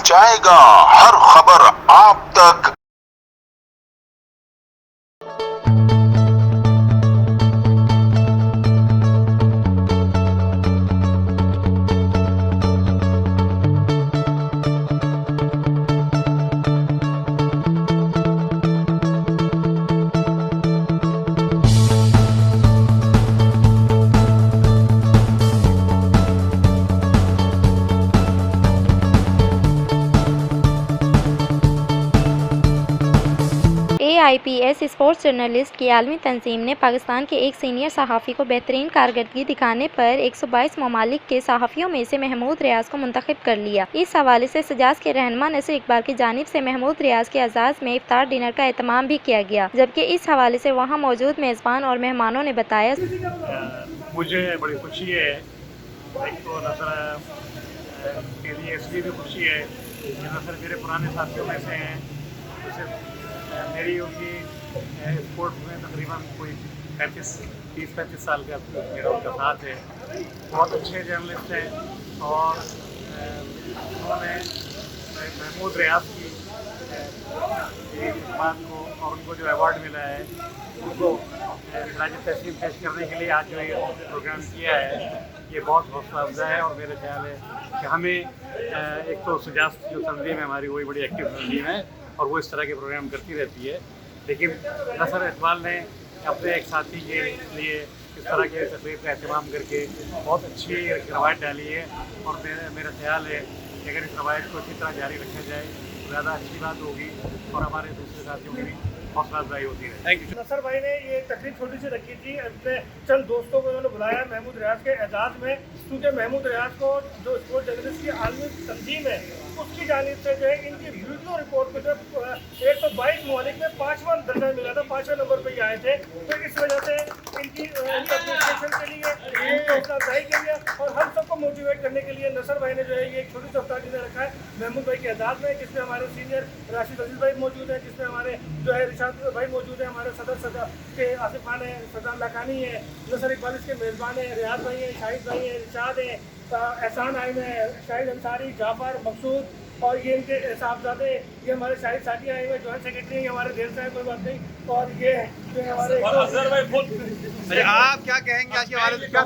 पहुंचाएगा हर खबर आप तक। AIPS स्पोर्ट्स जर्नलिस्ट की आलमी तंजीम ने पाकिस्तान के एक सीनियर सहाफ़ी को बेहतरीन कारकर्दगी दिखाने पर 122 ममालिक के सहाफ़ियों में से महमूद रियाज को मुंतखब कर लिया। इस हवाले से सजाज के रहनुमा नसीर इकबाल की जानिब से महमूद रियाज के एजाज़ में इफ्तार डिनर का एहतमाम भी किया गया, जबकि इस हवाले से वहाँ मौजूद मेज़बान और मेहमानों ने बताया। मुझे बड़ी खुशी है, एक तो नसर के लिए इसलिए भी खुशी है कि नसर मेरे पुराने साथियों में से हैं। मेरी उनकी स्पोर्ट्स में तकरीबन कोई 30-35 साल का मेरा उनका साथ है। बहुत अच्छे जर्नलिस्ट हैं और उन्होंने महमूद रियाज की बात को और उनको जो अवार्ड मिला है उनको खराज तहसीन पेश करने के लिए आज जो ये प्रोग्राम किया है, ये बहुत हौसला अफजा है। और मेरा ख्याल है कि हमें एक तो सजाद जो तंजीम है हमारी, वही बड़ी एक्टिव तंजीम है और वो इस तरह के प्रोग्राम करती रहती है, लेकिन नसर इकबाल ने अपने एक साथी के लिए इस तरह के तकरीब का अहतमाम करके बहुत अच्छी रवायत डाली है। और मेरा ख्याल है कि अगर इस रवायत को इसी तरह जारी रखा जाए तो ज़्यादा अच्छी बात होगी और हमारे दूसरे साथियों की भी हौसला अफजाई होती है। Thank you. नसर भाई ने ये तकरीब छोटी सी रखी थी, अपने चंद दोस्तों को उन्होंने बुलाया महमूद रियाज के एजाज़ में, क्योंकि महमूद रियाज को जो स्पोर्ट्स जर्नलिस्ट की आलमी तंजीम है उसकी जानिब से जो है इनकी वीडियो रिपोर्ट में जो 122 ममालिक में 5वां दर्जा मिला था, 5वें नंबर पर आए थे। तो इस वजह से इनकी एप्रिसिएशन के लिए, हौसला अफजाई के लिए और हम सबको मोटिवेट करने के लिए नसर भाई ने जो है ये एक छोटी सी अफ्तार डिनर रखा है महमूद भाई के एजाज़ में, जिसमें हमारे सीनियर राशिद अजीज़ भाई मौजूद हैं, जिसमें हमारे जो है रिशाद भाई मौजूद हैं, हमारे सदर के आसिफ खान है, सदाम लाकानी है, नसर इकबाल के मेज़बान हैं, रियाज भाई हैं, शाहिद भाई हैं, रिशाद हैं, एहसान आइम है, शाहिद अंसारी, जाफ़र, मकसूद और ये इनके साहबजादे, ये हमारे शाहिद साथी आए हुए, जॉइंट सेक्रेटरी हैं हमारे देर साहब, कोई बात नहीं। और ये जो हमारे आप क्या कहेंगे आज के बारे में? क्या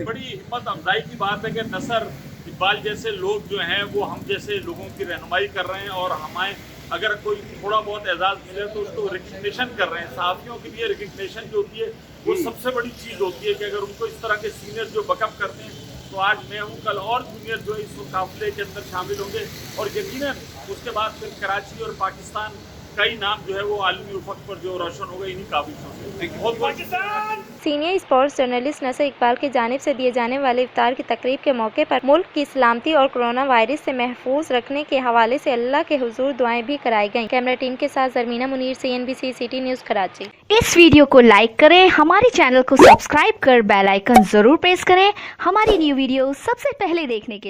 बड़ी हिम्मत अफजाई की बात है कि नसर इकबाल जैसे लोग जो हैं वो हम जैसे लोगों की रहनुमाई कर रहे हैं और हमें अगर कोई थोड़ा बहुत एजाज़ मिले तो उसको रिकग्निशन कर रहे हैं। सहाफ़ियों के लिए रिकग्निशन जो होती है वो सबसे बड़ी चीज़ होती है कि अगर उनको इस तरह के सीनियर जो बैकअप करते हैं, तो आज मैं हूँ, कल और जूनियर जो इस काफिले के अंदर शामिल होंगे और यकीनन उसके बाद फिर कराची और पाकिस्तान कई नाम जो है वो आलमी उफक पर जो रोशन होगा इन्हीं काबिलों से। बहुत सीनियर स्पोर्ट्स जर्नलिस्ट नसर इकबाल की जानिब से दिए जाने वाले इफ्तार की तकरीब के मौके पर मुल्क की सलामती और कोरोना वायरस से महफूज रखने के हवाले से अल्लाह के हुजूर दुआएं भी कराई गईं। कैमरा टीम के साथ Zarmeena Munir, CNBC city news Karachi. इस वीडियो को लाइक करें, हमारे चैनल को सब्सक्राइब कर बेल आइकन जरूर प्रेस करें हमारी न्यू वीडियो सबसे पहले देखने के लिए।